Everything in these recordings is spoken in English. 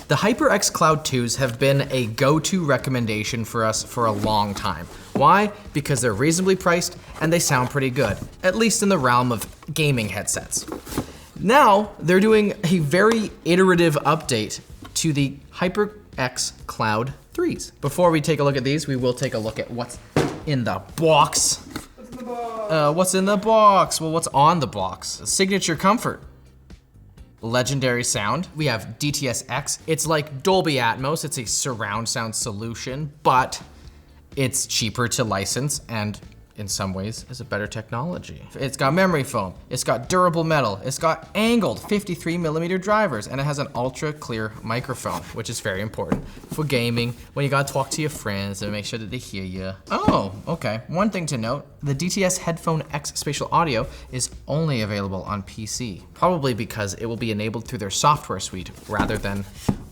The HyperX Cloud IIs have been a go-to recommendation for us for a long time. Why? Because they're reasonably priced and they sound pretty good, at least in the realm of gaming headsets. Now, they're doing a very iterative update to the HyperX Cloud IIIs. Before we take a look at these, we will take a look at what's in the box. What's in the box? What's in the box? Well, what's on the box? Signature comfort. Legendary sound. We have DTS-X. It's like Dolby Atmos. It's a surround sound solution, but it's cheaper to license and in some ways is a better technology. It's got memory foam, it's got durable metal, it's got angled 53mm drivers, and it has an ultra clear microphone, which is very important for gaming when you gotta talk to your friends and make sure that they hear you. Oh, okay. One thing to note, the DTS Headphone X spatial audio is only available on PC, probably because it will be enabled through their software suite rather than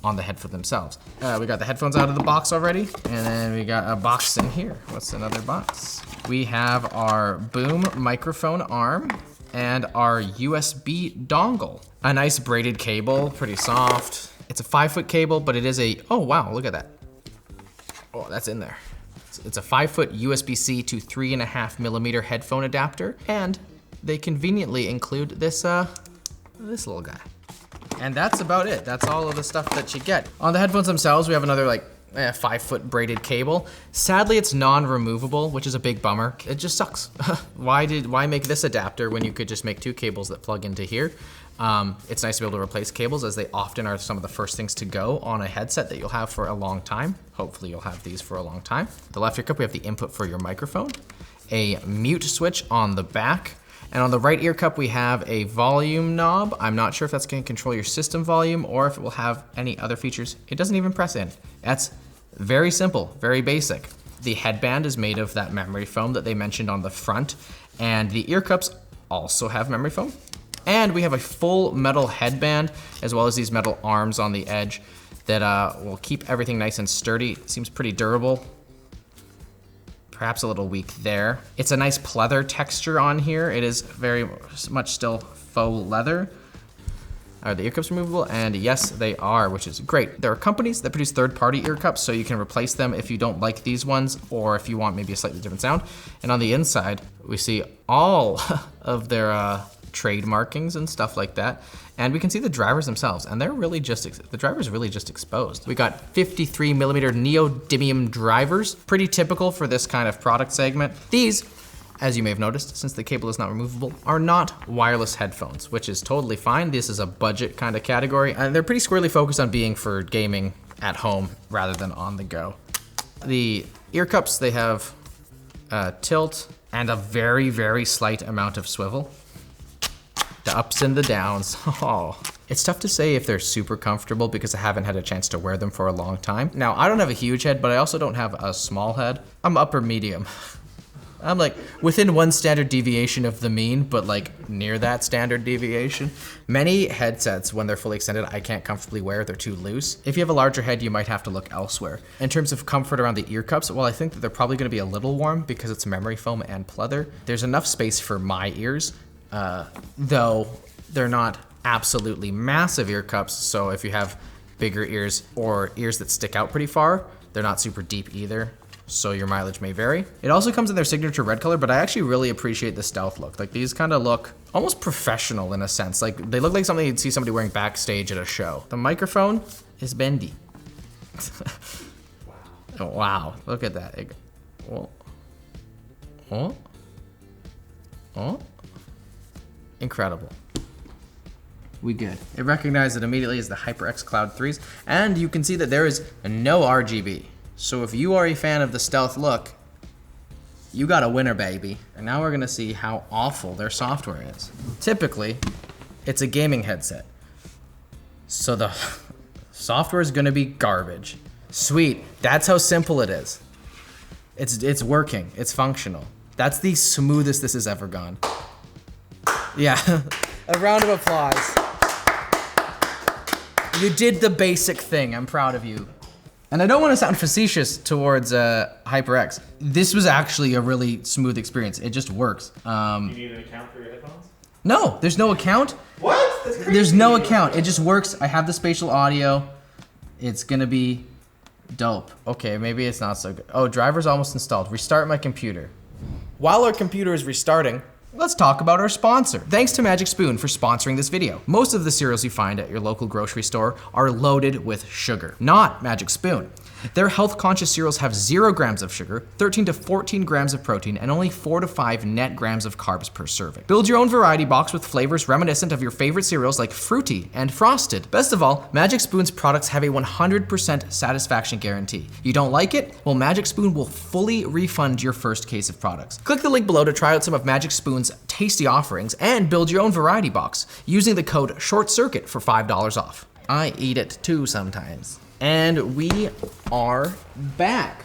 on the headphone themselves. We got the headphones out of the box already, and then we got a box in here. What's another box? We have our boom microphone arm and our USB dongle. A nice braided cable, pretty soft. It's a 5-foot cable, but it is a, oh wow, look at that. Oh, that's in there. It's a 5-foot USB-C to 3.5mm headphone adapter, and they conveniently include this this little guy. And that's about it. That's all of the stuff that you get. On the headphones themselves, we have another like 5-foot braided cable. Sadly, it's non-removable, which is a big bummer. It just sucks. Why make this adapter when you could just make 2 cables that plug into here? It's nice to be able to replace cables, as they often are some of the first things to go on a headset that you'll have for a long time. Hopefully you'll have these for a long time. The left ear cup, we have the input for your microphone, a mute switch on the back, and on the right ear cup, we have a volume knob. I'm not sure if that's gonna control your system volume or if it will have any other features. It doesn't even press in. That's very simple, very basic. The headband is made of that memory foam that they mentioned on the front, and the ear cups also have memory foam. And we have a full metal headband, as well as these metal arms on the edge that will keep everything nice and sturdy. It seems pretty durable. Perhaps a little weak there. It's a nice pleather texture on here. It is very much still faux leather. Are the ear cups removable? And yes, they are, which is great. There are companies that produce third-party ear cups, so you can replace them if you don't like these ones, or if you want maybe a slightly different sound. And on the inside, we see all of their trade markings and stuff like that. And we can see the drivers themselves, and they're really just, the driver's really just exposed. We got 53mm neodymium drivers, pretty typical for this kind of product segment. These, as you may have noticed, since the cable is not removable, are not wireless headphones, which is totally fine. This is a budget kind of category, and they're pretty squarely focused on being for gaming at home rather than on the go. The ear cups, they have tilt and a very, very slight amount of swivel. The ups and the downs. Oh. It's tough to say if they're super comfortable because I haven't had a chance to wear them for a long time. Now, I don't have a huge head, but I also don't have a small head. I'm upper medium. I'm like within one standard deviation of the mean, but like near that standard deviation. Many headsets, when they're fully extended, I can't comfortably wear, they're too loose. If you have a larger head, you might have to look elsewhere. In terms of comfort around the ear cups, well, I think that they're probably gonna be a little warm because it's memory foam and pleather. There's enough space for my ears, though they're not absolutely massive ear cups, so if you have bigger ears or ears that stick out pretty far, they're not super deep either, so your mileage may vary. It also comes in their signature red color, but I actually really appreciate the stealth look. Like, these kind of look almost professional in a sense. Like, they look like something you'd see somebody wearing backstage at a show. The microphone is bendy. Oh, wow, look at that. Oh. Incredible. We good. It recognized it immediately as the HyperX Cloud IIIs, and you can see that there is no RGB. So if you are a fan of the stealth look, you got a winner, baby. And now we're gonna see how awful their software is. Typically, it's a gaming headset, so the software is gonna be garbage. Sweet, that's how simple it is. It's working, it's functional. That's the smoothest this has ever gone. Yeah, a round of applause. You did the basic thing, I'm proud of you. And I don't want to sound facetious towards HyperX. This was actually a really smooth experience. It just works. You need an account for your headphones? No, there's no account. What? That's crazy. There's no account, it just works. I have the spatial audio. It's gonna be dope. Okay, maybe it's not so good. Oh, driver's almost installed. Restart my computer. While our computer is restarting, let's talk about our sponsor. Thanks to Magic Spoon for sponsoring this video. Most of the cereals you find at your local grocery store are loaded with sugar, not Magic Spoon. Their health-conscious cereals have 0 grams of sugar, 13 to 14 grams of protein, and only 4 to 5 net grams of carbs per serving. Build your own variety box with flavors reminiscent of your favorite cereals like Fruity and Frosted. Best of all, Magic Spoon's products have a 100% satisfaction guarantee. You don't like it? Well, Magic Spoon will fully refund your first case of products. Click the link below to try out some of Magic Spoon's tasty offerings and build your own variety box using the code ShortCircuit for $5 off. I eat it too sometimes. And we are back.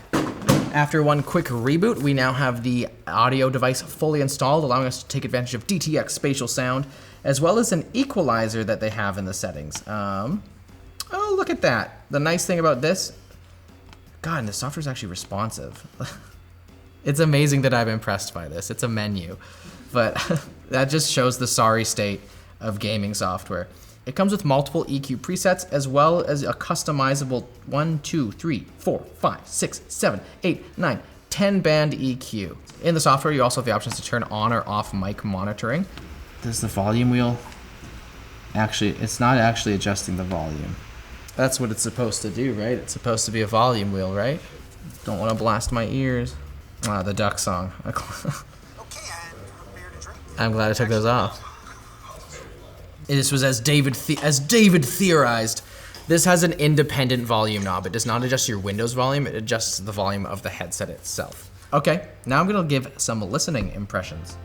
After one quick reboot, we now have the audio device fully installed, allowing us to take advantage of DTX spatial sound, as well as an equalizer that they have in the settings. Oh, look at that. The nice thing about this, God, and the software is actually responsive. It's amazing that I'm impressed by this. It's a menu, but that just shows the sorry state of gaming software. It comes with multiple EQ presets as well as a customizable 1, 2, 3, 4, 5, 6, 7, 8, 9, 10 band EQ. In the software, you also have the options to turn on or off mic monitoring. There's the volume wheel. Actually, it's not actually adjusting the volume. That's what it's supposed to do, right? It's supposed to be a volume wheel, right? Don't want to blast my ears. Ah, the duck song. I'm glad I took those off. This was as David theorized. This has an independent volume knob. It does not adjust your Windows volume, it adjusts the volume of the headset itself. Okay, now I'm gonna give some listening impressions.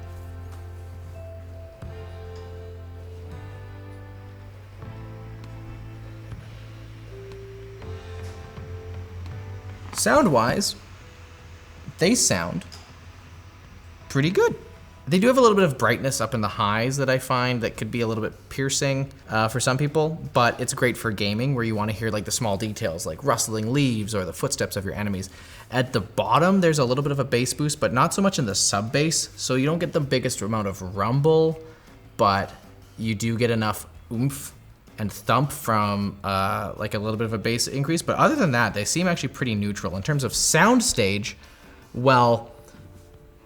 Sound-wise, they sound pretty good. They do have a little bit of brightness up in the highs that I find that could be a little bit piercing for some people, but it's great for gaming where you want to hear like the small details like rustling leaves or the footsteps of your enemies. At the bottom, there's a little bit of a bass boost, but not so much in the sub bass, so you don't get the biggest amount of rumble, but you do get enough oomph and thump from like a little bit of a bass increase. But other than that, they seem actually pretty neutral. In terms of soundstage, well,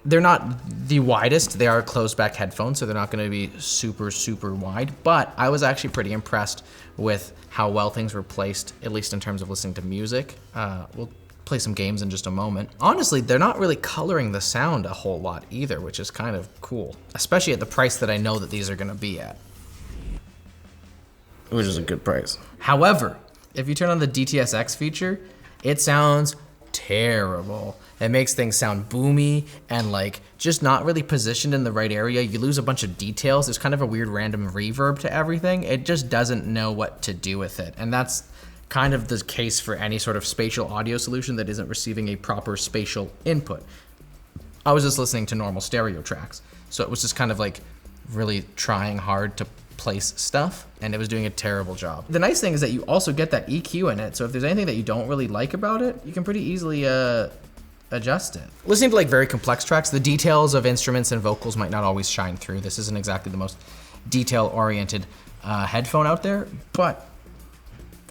they're not the widest. They are closed back headphones, so they're not gonna be super, super wide, but I was actually pretty impressed with how well things were placed, at least in terms of listening to music. We'll play some games in just a moment. Honestly, they're not really coloring the sound a whole lot either, which is kind of cool, especially at the price that I know that these are gonna be at. Which is a good price. However, if you turn on the DTSX feature, it sounds terrible. It makes things sound boomy and like just not really positioned in the right area. You lose a bunch of details. There's kind of a weird random reverb to everything. It just doesn't know what to do with it. And that's kind of the case for any sort of spatial audio solution that isn't receiving a proper spatial input. I was just listening to normal stereo tracks, so it was just kind of like really trying hard to place stuff, and it was doing a terrible job. The nice thing is that you also get that EQ in it, so if there's anything that you don't really like about it, you can pretty easily adjust it. Listening to like very complex tracks, the details of instruments and vocals might not always shine through. This isn't exactly the most detail-oriented headphone out there, but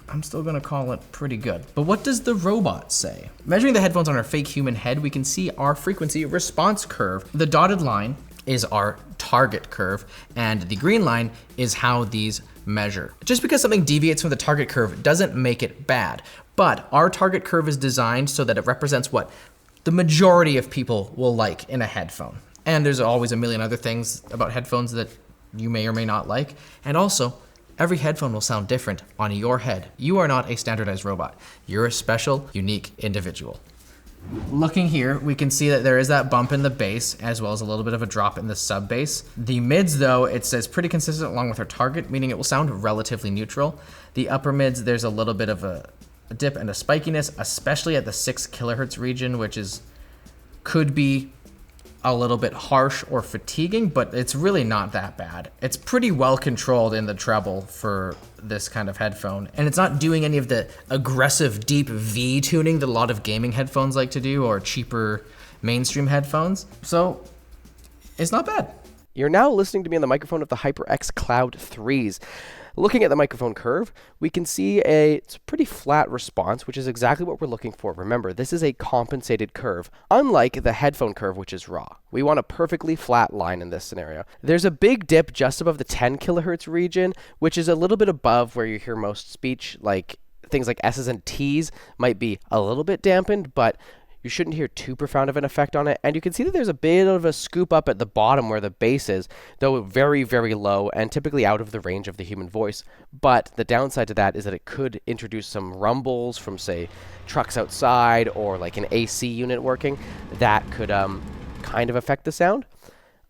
I'm still gonna call it pretty good. But what does the robot say? Measuring the headphones on our fake human head, we can see our frequency response curve. The dotted line is our target curve, and the green line is how these measure. Just because something deviates from the target curve doesn't make it bad, but our target curve is designed so that it represents what the majority of people will like in a headphone. And there's always a million other things about headphones that you may or may not like. And also, every headphone will sound different on your head. You are not a standardized robot. You're a special, unique individual. Looking here, we can see that there is that bump in the bass as well as a little bit of a drop in the sub bass. The mids though, it says pretty consistent along with our target, meaning it will sound relatively neutral. The upper mids, there's a little bit of a dip and a spikiness, especially at the 6 kilohertz region, which could be a little bit harsh or fatiguing, but it's really not that bad. It's pretty well controlled in the treble for this kind of headphone, and it's not doing any of the aggressive deep V tuning that a lot of gaming headphones like to do, or cheaper mainstream headphones, so it's not bad. You're now listening to me on the microphone of the HyperX Cloud III's. Looking at the microphone curve, we can see it's a pretty flat response, which is exactly what we're looking for. Remember, this is a compensated curve, unlike the headphone curve, which is raw. We want a perfectly flat line in this scenario. There's a big dip just above the 10 kilohertz region, which is a little bit above where you hear most speech, like things like S's and T's might be a little bit dampened, but you shouldn't hear too profound of an effect on it. And you can see that there's a bit of a scoop up at the bottom where the bass is, though very, very low and typically out of the range of the human voice. But the downside to that is that it could introduce some rumbles from, say, trucks outside or like an AC unit working. That could kind of affect the sound.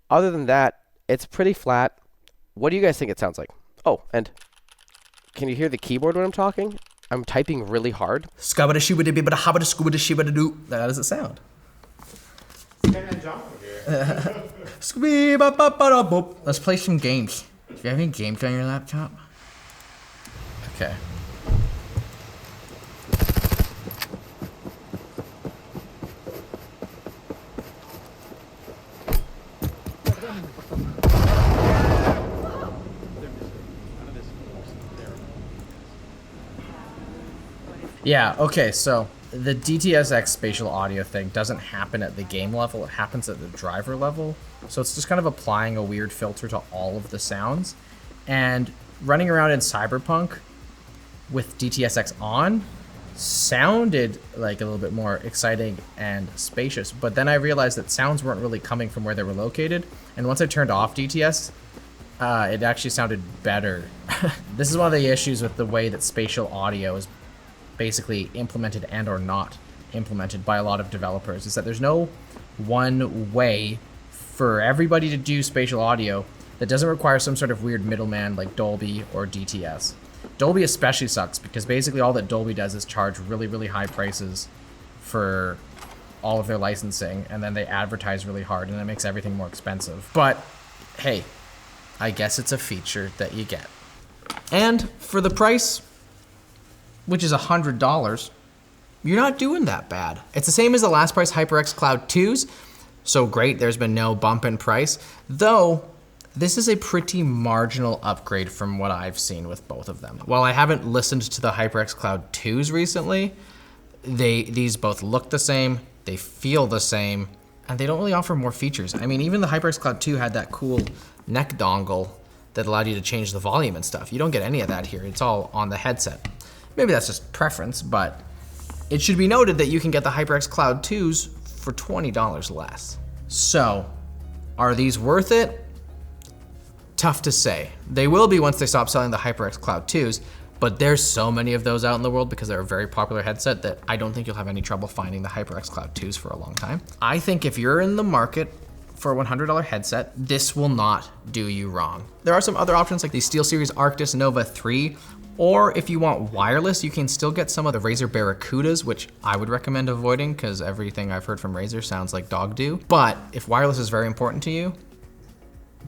Other than that, it's pretty flat. What do you guys think it sounds like? Oh, and can you hear the keyboard when I'm talking? I'm typing really hard. How does it sound? Let's play some games. Do you have any games on your laptop? Okay. Yeah, okay, so the DTS:X spatial audio thing doesn't happen at the game level, it happens at the driver level. So it's just kind of applying a weird filter to all of the sounds. And running around in Cyberpunk with DTS:X on sounded like a little bit more exciting and spacious, but then I realized that sounds weren't really coming from where they were located. And once I turned off DTS, it actually sounded better. This is one of the issues with the way that spatial audio is basically implemented and or not implemented by a lot of developers, is that there's no one way for everybody to do spatial audio that doesn't require some sort of weird middleman like Dolby or DTS. Dolby especially sucks because basically all that Dolby does is charge really, really high prices for all of their licensing, and then they advertise really hard, and it makes everything more expensive. But hey, I guess it's a feature that you get. And for the price, which is $100, you're not doing that bad. It's the same as the last price HyperX Cloud IIs, so great, there's been no bump in price, though this is a pretty marginal upgrade from what I've seen with both of them. While I haven't listened to the HyperX Cloud IIs recently, these both look the same, they feel the same, and they don't really offer more features. I mean, even the HyperX Cloud II had that cool neck dongle that allowed you to change the volume and stuff. You don't get any of that here, it's all on the headset. Maybe that's just preference, but it should be noted that you can get the HyperX Cloud IIs for $20 less. So, are these worth it? Tough to say. They will be once they stop selling the HyperX Cloud IIs, but there's so many of those out in the world because they're a very popular headset that I don't think you'll have any trouble finding the HyperX Cloud IIs for a long time. I think if you're in the market for a $100 headset, this will not do you wrong. There are some other options like the SteelSeries Arctis Nova 3, or if you want wireless, you can still get some of the Razer Barracudas, which I would recommend avoiding because everything I've heard from Razer sounds like dog do. But if wireless is very important to you,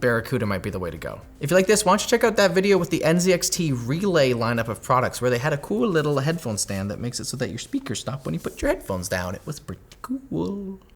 Barracuda might be the way to go. If you like this, why don't you check out that video with the NZXT Relay lineup of products where they had a cool little headphone stand that makes it so that your speakers stop when you put your headphones down. It was pretty cool.